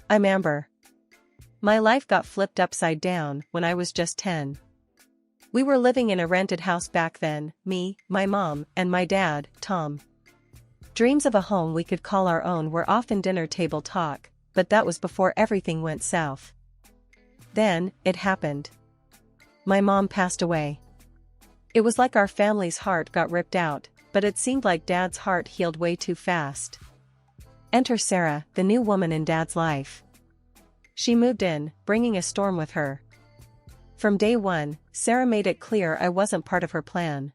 I'm Amber. My life got flipped upside down when I was just 10. We were living in a rented house back then, me, my mom, and my dad, Tom. Dreams of a home we could call our own were often dinner table talk, but that was before everything went south. Then, it happened. My mom passed away. It was like our family's heart got ripped out, but it seemed like Dad's heart healed way too fast. Enter Sarah, the new woman in Dad's life. She moved in, bringing a storm with her. From day one, Sarah made it clear I wasn't part of her plan.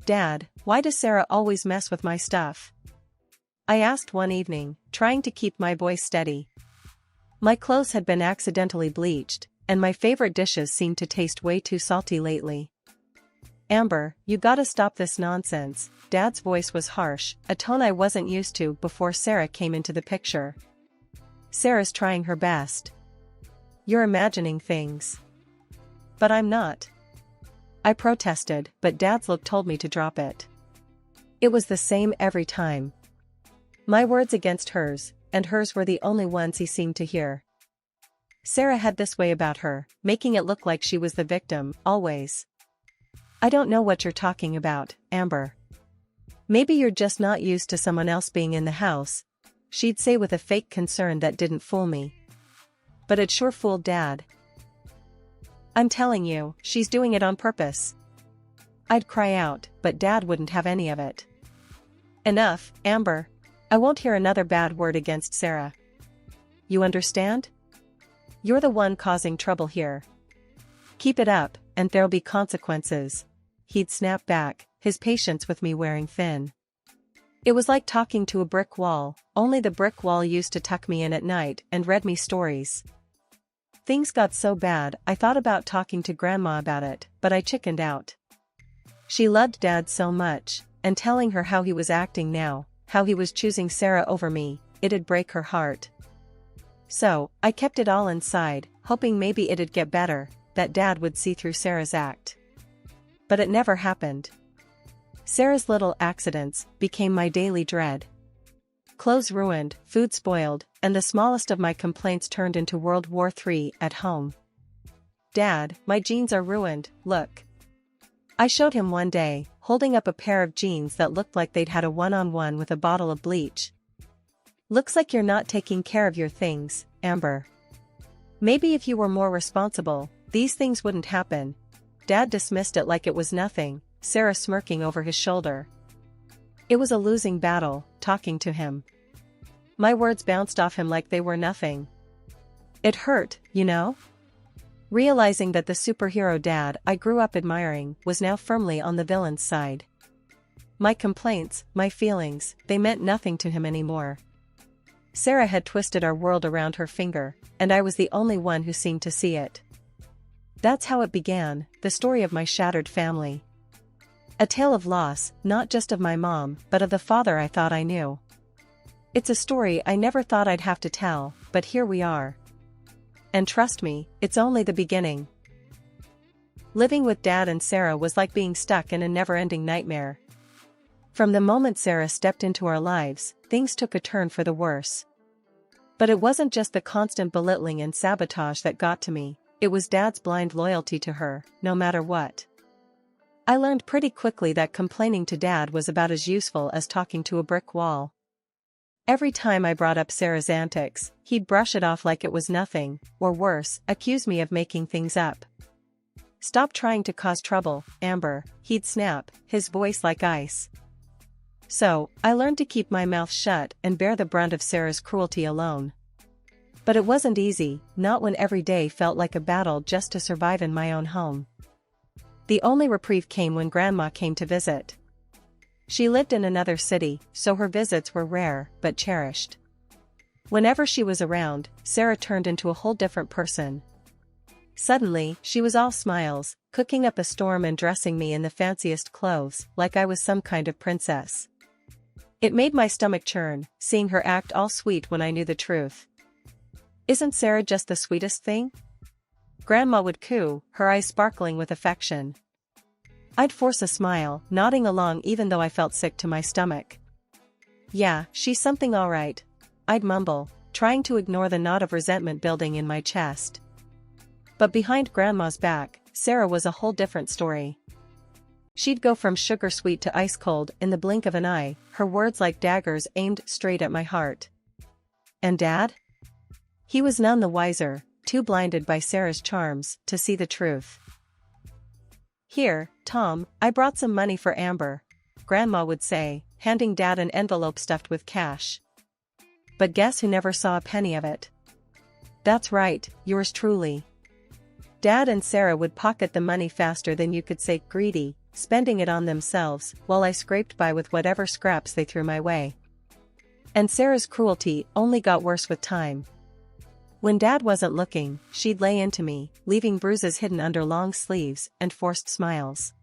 "Dad, why does Sarah always mess with my stuff?" I asked one evening, trying to keep my voice steady. My clothes had been accidentally bleached, and my favorite dishes seemed to taste way too salty lately. "Amber, you gotta stop this nonsense." Dad's voice was harsh, a tone I wasn't used to before Sarah came into the picture. "Sarah's trying her best. You're imagining things." "But I'm not." I protested, but Dad's look told me to drop it. It was the same every time. My words against hers, and hers were the only ones he seemed to hear. Sarah had this way about her, making it look like she was the victim, always. "I don't know what you're talking about, Amber. Maybe you're just not used to someone else being in the house," she'd say with a fake concern that didn't fool me. But it sure fooled Dad. "I'm telling you, she's doing it on purpose." I'd cry out, but Dad wouldn't have any of it. "Enough, Amber. I won't hear another bad word against Sarah. You understand? You're the one causing trouble here. Keep it up, and there'll be consequences." He'd snap back, his patience with me wearing thin. It was like talking to a brick wall, only the brick wall used to tuck me in at night and read me stories. Things got so bad I thought about talking to Grandma about it, but I chickened out. She loved Dad so much, and telling her how he was acting now, how he was choosing Sarah over me, it'd break her heart. So, I kept it all inside, hoping maybe it'd get better, that Dad would see through Sarah's act. But it never happened. Sarah's little accidents became my daily dread. Clothes ruined, food spoiled, and the smallest of my complaints turned into World War III at home. "Dad, my jeans are ruined, look." I showed him one day, holding up a pair of jeans that looked like they'd had a one-on-one with a bottle of bleach. "Looks like you're not taking care of your things, Amber. Maybe if you were more responsible, these things wouldn't happen." Dad dismissed it like it was nothing, Sarah smirking over his shoulder. It was a losing battle, talking to him. My words bounced off him like they were nothing. It hurt, you know? Realizing that the superhero dad I grew up admiring was now firmly on the villain's side. My complaints, my feelings, they meant nothing to him anymore. Sarah had twisted our world around her finger, and I was the only one who seemed to see it. That's how it began, the story of my shattered family. A tale of loss, not just of my mom, but of the father I thought I knew. It's a story I never thought I'd have to tell, but here we are. And trust me, it's only the beginning. Living with Dad and Sarah was like being stuck in a never-ending nightmare. From the moment Sarah stepped into our lives, things took a turn for the worse. But it wasn't just the constant belittling and sabotage that got to me, it was Dad's blind loyalty to her, no matter what. I learned pretty quickly that complaining to Dad was about as useful as talking to a brick wall. Every time I brought up Sarah's antics, he'd brush it off like it was nothing, or worse, accuse me of making things up. "Stop trying to cause trouble, Amber," he'd snap, his voice like ice. So, I learned to keep my mouth shut and bear the brunt of Sarah's cruelty alone. But it wasn't easy, not when every day felt like a battle just to survive in my own home. The only reprieve came when Grandma came to visit. She lived in another city, so her visits were rare, but cherished. Whenever she was around, Sarah turned into a whole different person. Suddenly, she was all smiles, cooking up a storm and dressing me in the fanciest clothes, like I was some kind of princess. It made my stomach churn, seeing her act all sweet when I knew the truth. "Isn't Sarah just the sweetest thing?" Grandma would coo, her eyes sparkling with affection. I'd force a smile, nodding along even though I felt sick to my stomach. "Yeah, she's something all right," I'd mumble, trying to ignore the knot of resentment building in my chest. But behind Grandma's back, Sarah was a whole different story. She'd go from sugar sweet to ice cold in the blink of an eye, her words like daggers aimed straight at my heart. And Dad? He was none the wiser, too blinded by Sarah's charms to see the truth. "Here, Tom, I brought some money for Amber," Grandma would say, handing Dad an envelope stuffed with cash. But guess who never saw a penny of it? That's right, yours truly. Dad and Sarah would pocket the money faster than you could say greedy, spending it on themselves, while I scraped by with whatever scraps they threw my way. And Sarah's cruelty only got worse with time. When Dad wasn't looking, she'd lay into me, leaving bruises hidden under long sleeves and forced smiles.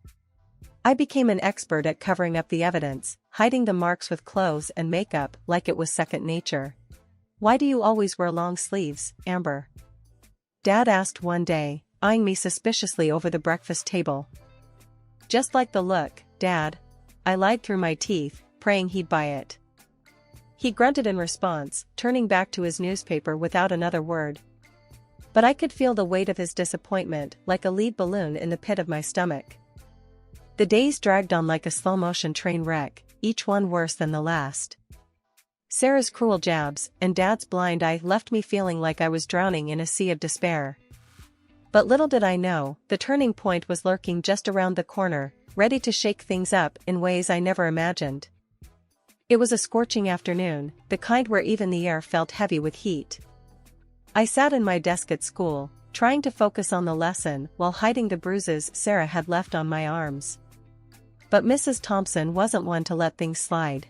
I became an expert at covering up the evidence, hiding the marks with clothes and makeup like it was second nature. "Why do you always wear long sleeves, Amber?" Dad asked one day, eyeing me suspiciously over the breakfast table. "Just like the look, Dad," I lied through my teeth, praying he'd buy it. He grunted in response, turning back to his newspaper without another word. But I could feel the weight of his disappointment like a lead balloon in the pit of my stomach. The days dragged on like a slow-motion train wreck, each one worse than the last. Sarah's cruel jabs and Dad's blind eye left me feeling like I was drowning in a sea of despair. But little did I know, the turning point was lurking just around the corner, ready to shake things up in ways I never imagined. It was a scorching afternoon, the kind where even the air felt heavy with heat. I sat in my desk at school, trying to focus on the lesson while hiding the bruises Sarah had left on my arms. But Mrs. Thompson wasn't one to let things slide.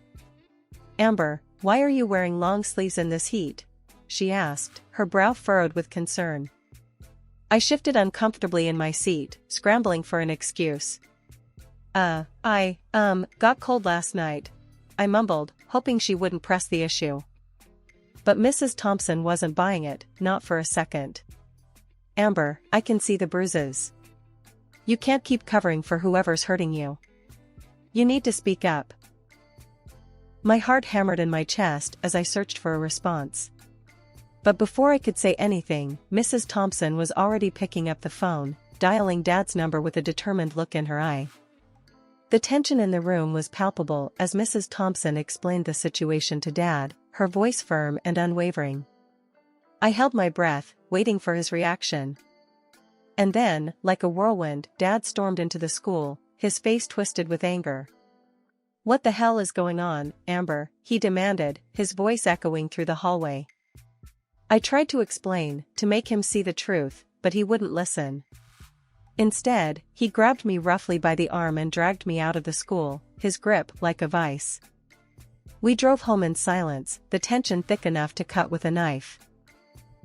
"Amber, why are you wearing long sleeves in this heat?" she asked, her brow furrowed with concern. I shifted uncomfortably in my seat, scrambling for an excuse. I got cold last night," I mumbled, hoping she wouldn't press the issue. But Mrs. Thompson wasn't buying it, not for a second. "Amber, I can see the bruises. You can't keep covering for whoever's hurting you. You need to speak up." My heart hammered in my chest as I searched for a response. But before I could say anything, Mrs. Thompson was already picking up the phone, dialing Dad's number with a determined look in her eye. The tension in the room was palpable as Mrs. Thompson explained the situation to Dad, her voice firm and unwavering. I held my breath, waiting for his reaction. And then, like a whirlwind, Dad stormed into the school, his face twisted with anger. "What the hell is going on, Amber?" he demanded, his voice echoing through the hallway. I tried to explain, to make him see the truth, but he wouldn't listen. Instead, he grabbed me roughly by the arm and dragged me out of the school, his grip like a vice. We drove home in silence, the tension thick enough to cut with a knife.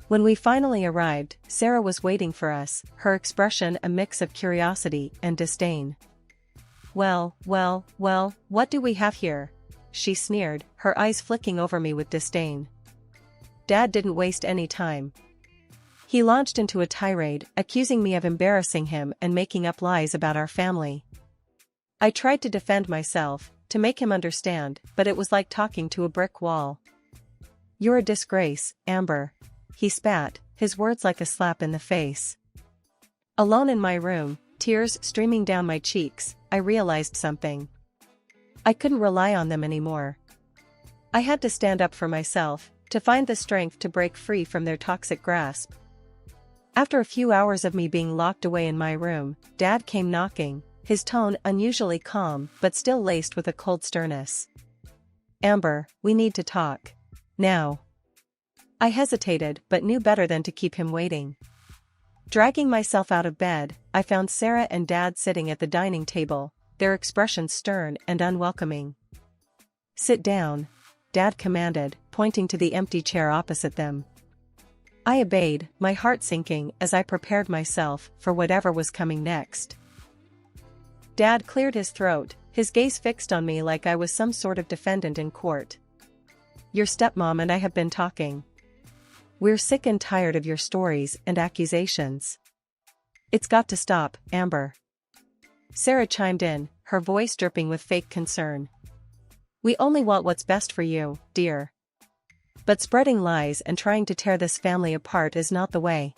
When we finally arrived, Sarah was waiting for us, her expression a mix of curiosity and disdain. Well, what do we have here?" she sneered, her eyes flicking over me with disdain. Dad didn't waste any time. He launched into a tirade, accusing me of embarrassing him and making up lies about our family. I tried to defend myself, to make him understand, but it was like talking to a brick wall. "You're a disgrace, Amber," he spat, his words like a slap in the face. Alone in my room, tears streaming down my cheeks, I realized something. I couldn't rely on them anymore. I had to stand up for myself, to find the strength to break free from their toxic grasp. After a few hours of me being locked away in my room, Dad came knocking, his tone unusually calm but still laced with a cold sternness. "Amber, we need to talk. Now." I hesitated but knew better than to keep him waiting. Dragging myself out of bed, I found Sarah and Dad sitting at the dining table, their expressions stern and unwelcoming. "Sit down," Dad commanded, pointing to the empty chair opposite them. I obeyed, my heart sinking as I prepared myself for whatever was coming next. Dad cleared his throat, his gaze fixed on me like I was some sort of defendant in court. "Your stepmom and I have been talking. We're sick and tired of your stories and accusations. It's got to stop, Amber." Sarah chimed in, her voice dripping with fake concern. "We only want what's best for you, dear." But spreading lies and trying to tear this family apart is not the way.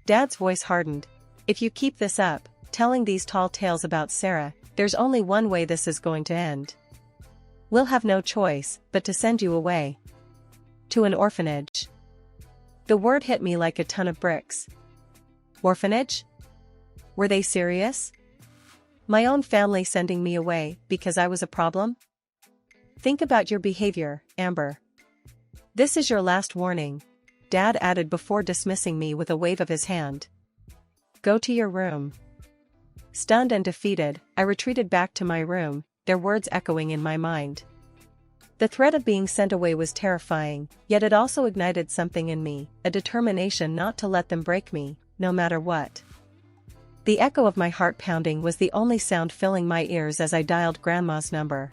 Dad's voice hardened. If you keep this up, telling these tall tales about Sarah, there's only one way this is going to end. We'll have no choice but to send you away. To an orphanage. The word hit me like a ton of bricks. Orphanage? Were they serious? My own family sending me away because I was a problem? Think about your behavior, Amber. This is your last warning, Dad added before dismissing me with a wave of his hand. Go to your room. Stunned and defeated, I retreated back to my room, their words echoing in my mind. The threat of being sent away was terrifying, yet it also ignited something in me, a determination not to let them break me, no matter what. The echo of my heart pounding was the only sound filling my ears as I dialed Grandma's number.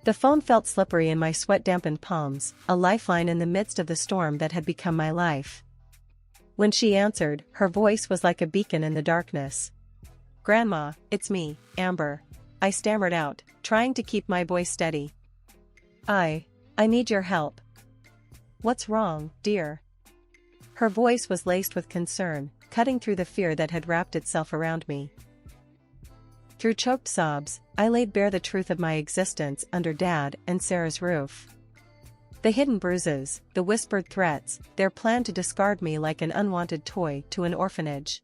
The phone felt slippery in my sweat-dampened palms, a lifeline in the midst of the storm that had become my life. When she answered, her voice was like a beacon in the darkness. Grandma, it's me, Amber. I stammered out, trying to keep my voice steady. I need your help. What's wrong, dear? Her voice was laced with concern, cutting through the fear that had wrapped itself around me. Through choked sobs, I laid bare the truth of my existence under Dad and Sarah's roof. The hidden bruises, the whispered threats, their plan to discard me like an unwanted toy to an orphanage.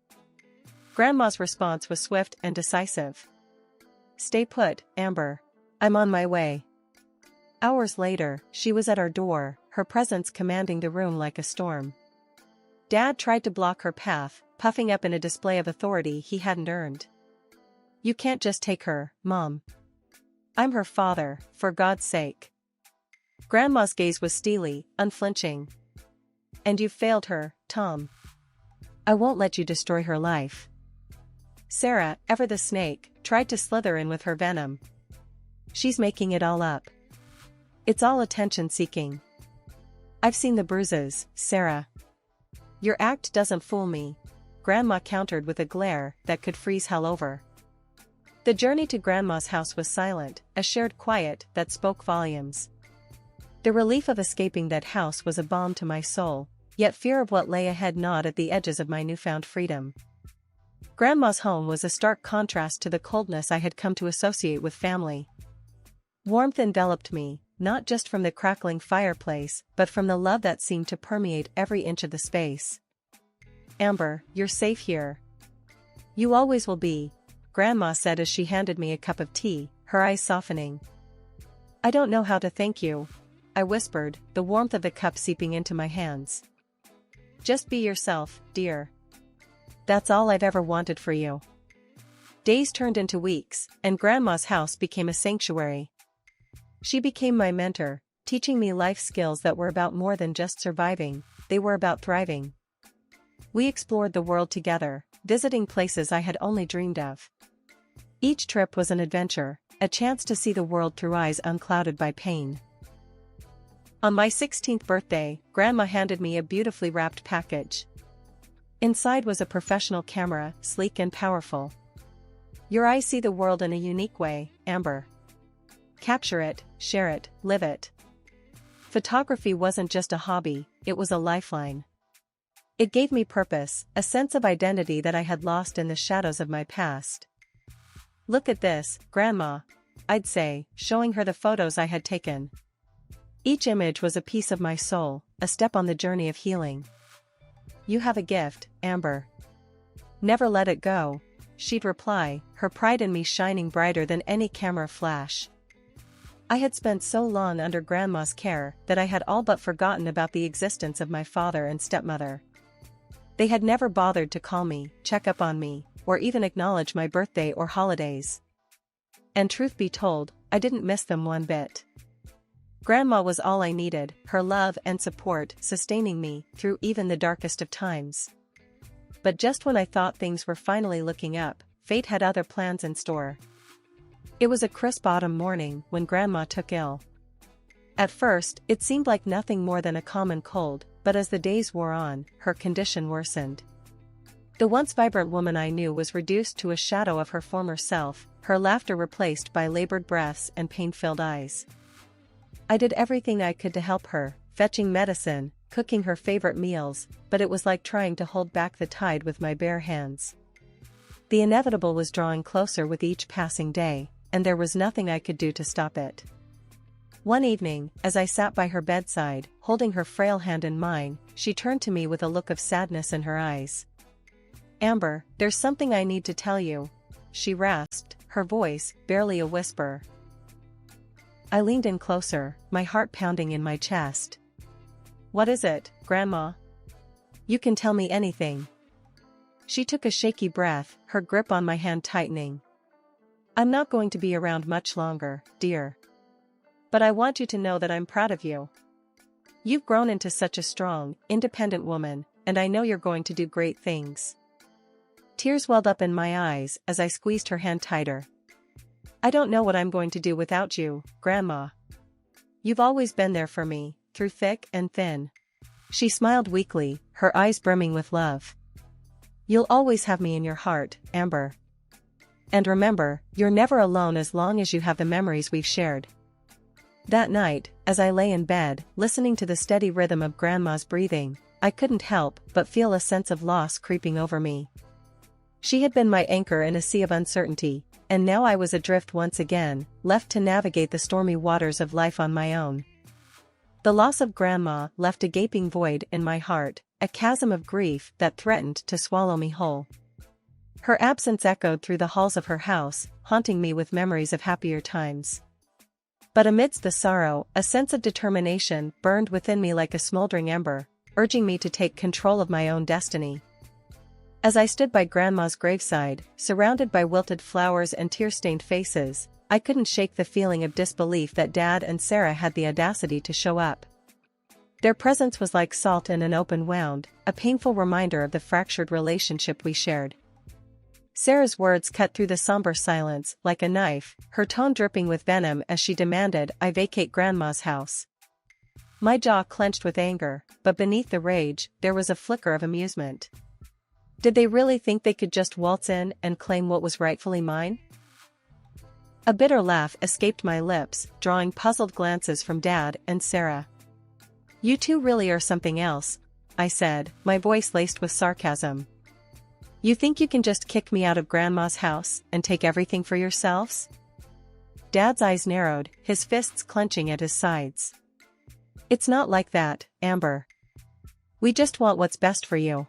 Grandma's response was swift and decisive. Stay put, Amber. I'm on my way. Hours later, she was at our door, her presence commanding the room like a storm. Dad tried to block her path, puffing up in a display of authority he hadn't earned. You can't just take her, Mom. I'm her father, for God's sake. Grandma's gaze was steely, unflinching. And you've failed her, Tom. I won't let you destroy her life. Sarah, ever the snake, tried to slither in with her venom. She's making it all up. It's all attention-seeking. I've seen the bruises, Sarah. Your act doesn't fool me, Grandma countered with a glare that could freeze hell over. The journey to Grandma's house was silent, a shared quiet that spoke volumes. The relief of escaping that house was a balm to my soul, yet fear of what lay ahead gnawed at the edges of my newfound freedom. Grandma's home was a stark contrast to the coldness I had come to associate with family. Warmth enveloped me, not just from the crackling fireplace, but from the love that seemed to permeate every inch of the space. Amber, you're safe here. You always will be, Grandma said as she handed me a cup of tea, her eyes softening. I don't know how to thank you, I whispered, the warmth of the cup seeping into my hands. Just be yourself, dear. That's all I've ever wanted for you. Days turned into weeks, and Grandma's house became a sanctuary. She became my mentor, teaching me life skills that were about more than just surviving, they were about thriving. We explored the world together, visiting places I had only dreamed of. Each trip was an adventure, a chance to see the world through eyes unclouded by pain. On my 16th birthday, Grandma handed me a beautifully wrapped package. Inside was a professional camera, sleek and powerful. Your eyes see the world in a unique way, Amber. Capture it, share it, live it. Photography wasn't just a hobby, it was a lifeline. It gave me purpose, a sense of identity that I had lost in the shadows of my past. Look at this, Grandma, I'd say, showing her the photos I had taken. Each image was a piece of my soul, a step on the journey of healing. You have a gift, Amber. Never let it go, she'd reply, her pride in me shining brighter than any camera flash. I had spent so long under Grandma's care that I had all but forgotten about the existence of my father and stepmother. They had never bothered to call me, check up on me, or even acknowledge my birthday or holidays. And truth be told, I didn't miss them one bit. Grandma was all I needed, her love and support sustaining me through even the darkest of times. But just when I thought things were finally looking up, fate had other plans in store. It was a crisp autumn morning when Grandma took ill. At first, it seemed like nothing more than a common cold, but as the days wore on, her condition worsened. The once vibrant woman I knew was reduced to a shadow of her former self, her laughter replaced by labored breaths and pain-filled eyes. I did everything I could to help her, fetching medicine, cooking her favorite meals, but it was like trying to hold back the tide with my bare hands. The inevitable was drawing closer with each passing day, and there was nothing I could do to stop it. One evening, as I sat by her bedside, holding her frail hand in mine, she turned to me with a look of sadness in her eyes. "Amber, there's something I need to tell you," she rasped, her voice barely a whisper. I leaned in closer, my heart pounding in my chest. "What is it, Grandma? You can tell me anything." She took a shaky breath, her grip on my hand tightening. "I'm not going to be around much longer, dear. But I want you to know that I'm proud of you. You've grown into such a strong, independent woman, and I know you're going to do great things." Tears welled up in my eyes as I squeezed her hand tighter. "I don't know what I'm going to do without you, Grandma. You've always been there for me, through thick and thin." She smiled weakly, her eyes brimming with love. "You'll always have me in your heart, Amber. And remember, you're never alone as long as you have the memories we've shared." That night, as I lay in bed, listening to the steady rhythm of Grandma's breathing, I couldn't help but feel a sense of loss creeping over me. She had been my anchor in a sea of uncertainty, and now I was adrift once again, left to navigate the stormy waters of life on my own. The loss of Grandma left a gaping void in my heart, a chasm of grief that threatened to swallow me whole. Her absence echoed through the halls of her house, haunting me with memories of happier times. But amidst the sorrow, a sense of determination burned within me like a smoldering ember, urging me to take control of my own destiny. As I stood by Grandma's graveside, surrounded by wilted flowers and tear-stained faces, I couldn't shake the feeling of disbelief that Dad and Sarah had the audacity to show up. Their presence was like salt in an open wound, a painful reminder of the fractured relationship we shared. Sarah's words cut through the somber silence like a knife, her tone dripping with venom as she demanded I vacate Grandma's house. My jaw clenched with anger, but beneath the rage, there was a flicker of amusement. Did they really think they could just waltz in and claim what was rightfully mine? A bitter laugh escaped my lips, drawing puzzled glances from Dad and Sarah. "You two really are something else," I said, my voice laced with sarcasm. "You think you can just kick me out of Grandma's house and take everything for yourselves?" Dad's eyes narrowed, his fists clenching at his sides. "It's not like that, Amber. We just want what's best for you."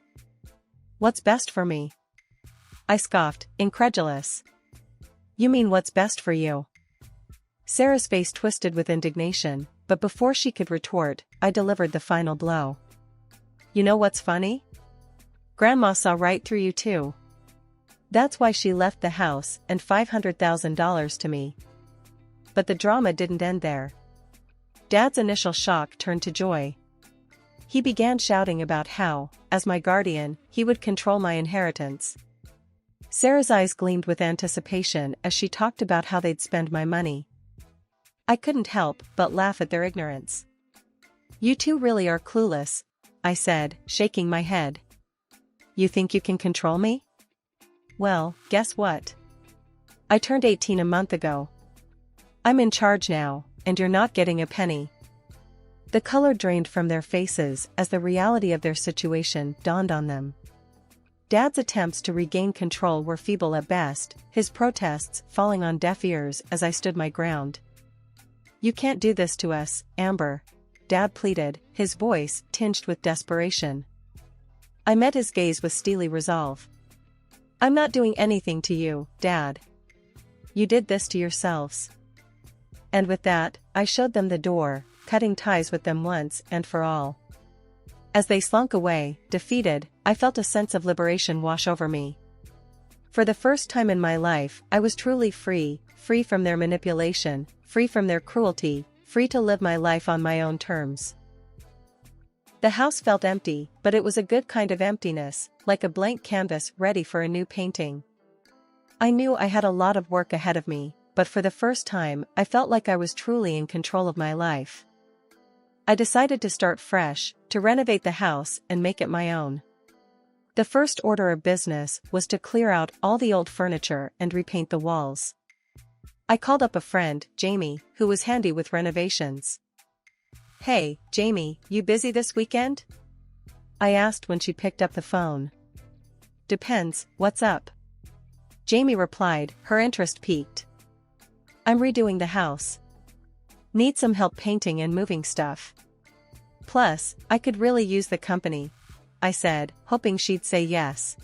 "What's best for me?" I scoffed, incredulous. "You mean what's best for you?" Sarah's face twisted with indignation, but before she could retort, I delivered the final blow. "You know what's funny? Grandma saw right through you too. That's why she left the house and $500,000 to me." But the drama didn't end there. Dad's initial shock turned to joy. He began shouting about how, as my guardian, he would control my inheritance. Sarah's eyes gleamed with anticipation as she talked about how they'd spend my money. I couldn't help but laugh at their ignorance. "You two really are clueless," I said, shaking my head. "You think you can control me? Well, guess what? I turned 18 a month ago. I'm in charge now, and you're not getting a penny." The color drained from their faces as the reality of their situation dawned on them. Dad's attempts to regain control were feeble at best, his protests falling on deaf ears as I stood my ground. "You can't do this to us, Amber," Dad pleaded, his voice tinged with desperation. I met his gaze with steely resolve. "I'm not doing anything to you, Dad. You did this to yourselves." And with that, I showed them the door, cutting ties with them once and for all. As they slunk away, defeated, I felt a sense of liberation wash over me. For the first time in my life, I was truly free, free from their manipulation, free from their cruelty, free to live my life on my own terms. The house felt empty, but it was a good kind of emptiness, like a blank canvas ready for a new painting. I knew I had a lot of work ahead of me, but for the first time, I felt like I was truly in control of my life. I decided to start fresh, to renovate the house and make it my own. The first order of business was to clear out all the old furniture and repaint the walls. I called up a friend, Jamie, who was handy with renovations. Hey, Jamie, you busy this weekend? I asked when she picked up the phone. Depends, what's up? Jamie replied, her interest piqued. I'm redoing the house. Need some help painting and moving stuff. Plus, I could really use the company, I said, hoping she'd say yes.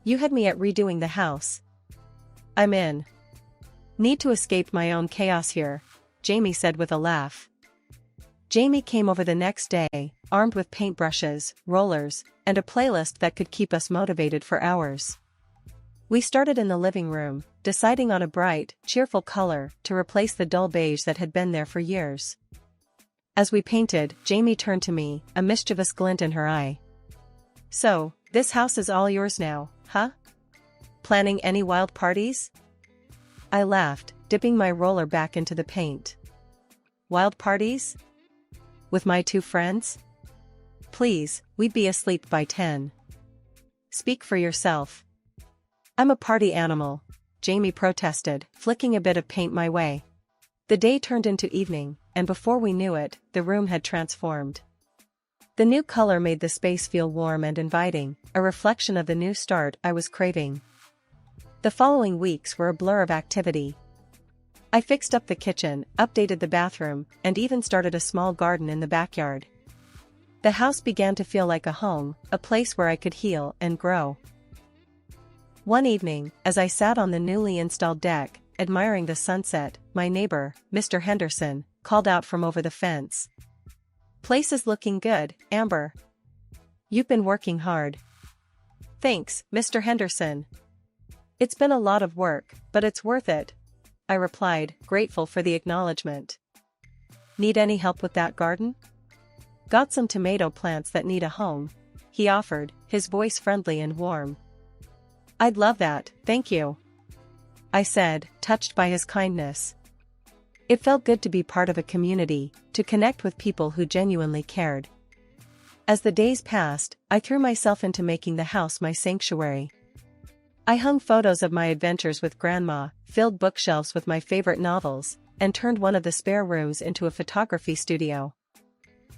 You had me at redoing the house. I'm in. Need to escape my own chaos here, Jamie said with a laugh. Jamie came over the next day, armed with paintbrushes, rollers, and a playlist that could keep us motivated for hours. We started in the living room, deciding on a bright, cheerful color to replace the dull beige that had been there for years. As we painted, Jamie turned to me, a mischievous glint in her eye. So, this house is all yours now, huh? Planning any wild parties? I laughed, dipping my roller back into the paint. Wild parties? With my two friends? Please, we'd be asleep by 10. Speak for yourself. I'm a party animal, Jamie protested, flicking a bit of paint my way. The day turned into evening, and before we knew it, the room had transformed. The new color made the space feel warm and inviting, a reflection of the new start I was craving. The following weeks were a blur of activity. I fixed up the kitchen, updated the bathroom, and even started a small garden in the backyard. The house began to feel like a home, a place where I could heal and grow. One evening, as I sat on the newly installed deck, admiring the sunset, my neighbor, Mr. Henderson, called out from over the fence. Place is looking good, Amber. You've been working hard. Thanks, Mr. Henderson. It's been a lot of work, but it's worth it, I replied, grateful for the acknowledgement. Need any help with that garden? Got some tomato plants that need a home, he offered, his voice friendly and warm. I'd love that, thank you, I said, touched by his kindness. It felt good to be part of a community, to connect with people who genuinely cared. As the days passed, I threw myself into making the house my sanctuary. I hung photos of my adventures with Grandma, filled bookshelves with my favorite novels, and turned one of the spare rooms into a photography studio.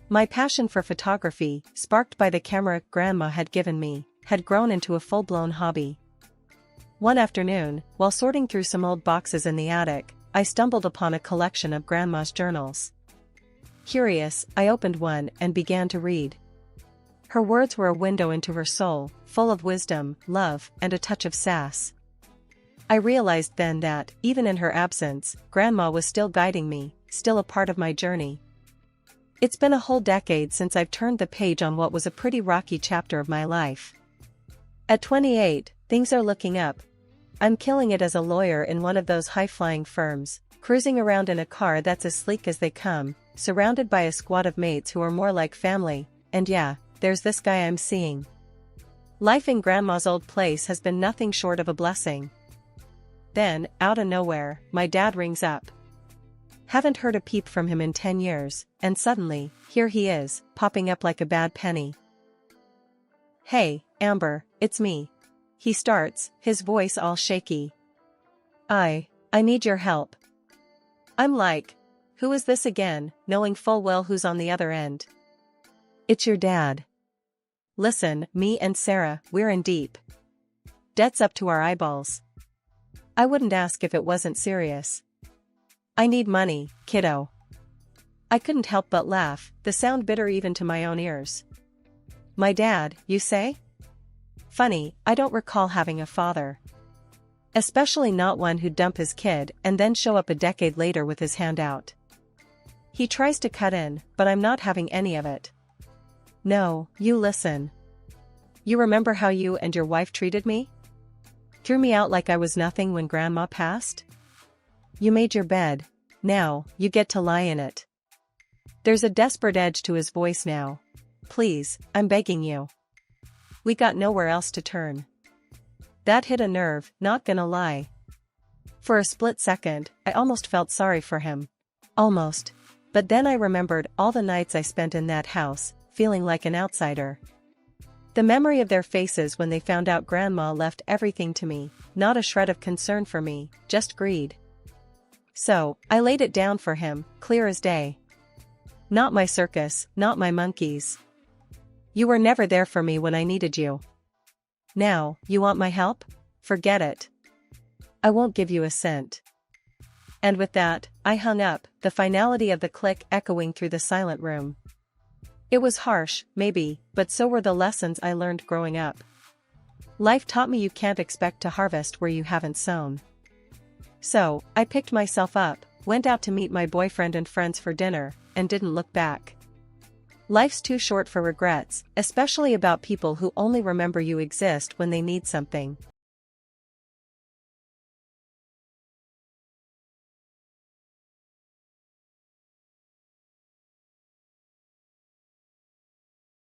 My passion for photography, sparked by the camera Grandma had given me, had grown into a full-blown hobby. One afternoon, while sorting through some old boxes in the attic, I stumbled upon a collection of Grandma's journals. Curious, I opened one and began to read. Her words were a window into her soul, full of wisdom, love, and a touch of sass. I realized then that, even in her absence, Grandma was still guiding me, still a part of my journey. It's been a whole decade since I've turned the page on what was a pretty rocky chapter of my life. At 28, things are looking up. I'm killing it as a lawyer in one of those high-flying firms, cruising around in a car that's as sleek as they come, surrounded by a squad of mates who are more like family, and yeah, there's this guy I'm seeing. Life in Grandma's old place has been nothing short of a blessing. Then, out of nowhere, my dad rings up. Haven't heard a peep from him in 10 years, and suddenly, here he is, popping up like a bad penny. Hey, Amber, it's me. He starts, his voice all shaky. I need your help. I'm like, who is this again, knowing full well who's on the other end. It's your dad. Listen, me and Sarah, we're in deep. Debt's up to our eyeballs. I wouldn't ask if it wasn't serious. I need money, kiddo. I couldn't help but laugh, the sound bitter even to my own ears. My dad, you say? Funny, I don't recall having a father. Especially not one who'd dump his kid and then show up a decade later with his hand out. He tries to cut in, but I'm not having any of it. No, you listen. You remember how you and your wife treated me? Threw me out like I was nothing when Grandma passed? You made your bed, now, you get to lie in it. There's a desperate edge to his voice now. Please, I'm begging you. We got nowhere else to turn. That hit a nerve, not gonna lie. For a split second, I almost felt sorry for him. Almost. But then I remembered all the nights I spent in that house, feeling like an outsider. The memory of their faces when they found out Grandma left everything to me, not a shred of concern for me, just greed. So, I laid it down for him, clear as day. Not my circus, not my monkeys. You were never there for me when I needed you. Now, you want my help? Forget it. I won't give you a cent. And with that, I hung up, the finality of the click echoing through the silent room. It was harsh, maybe, but so were the lessons I learned growing up. Life taught me you can't expect to harvest where you haven't sown. So, I picked myself up, went out to meet my boyfriend and friends for dinner, and didn't look back. Life's too short for regrets, especially about people who only remember you exist when they need something.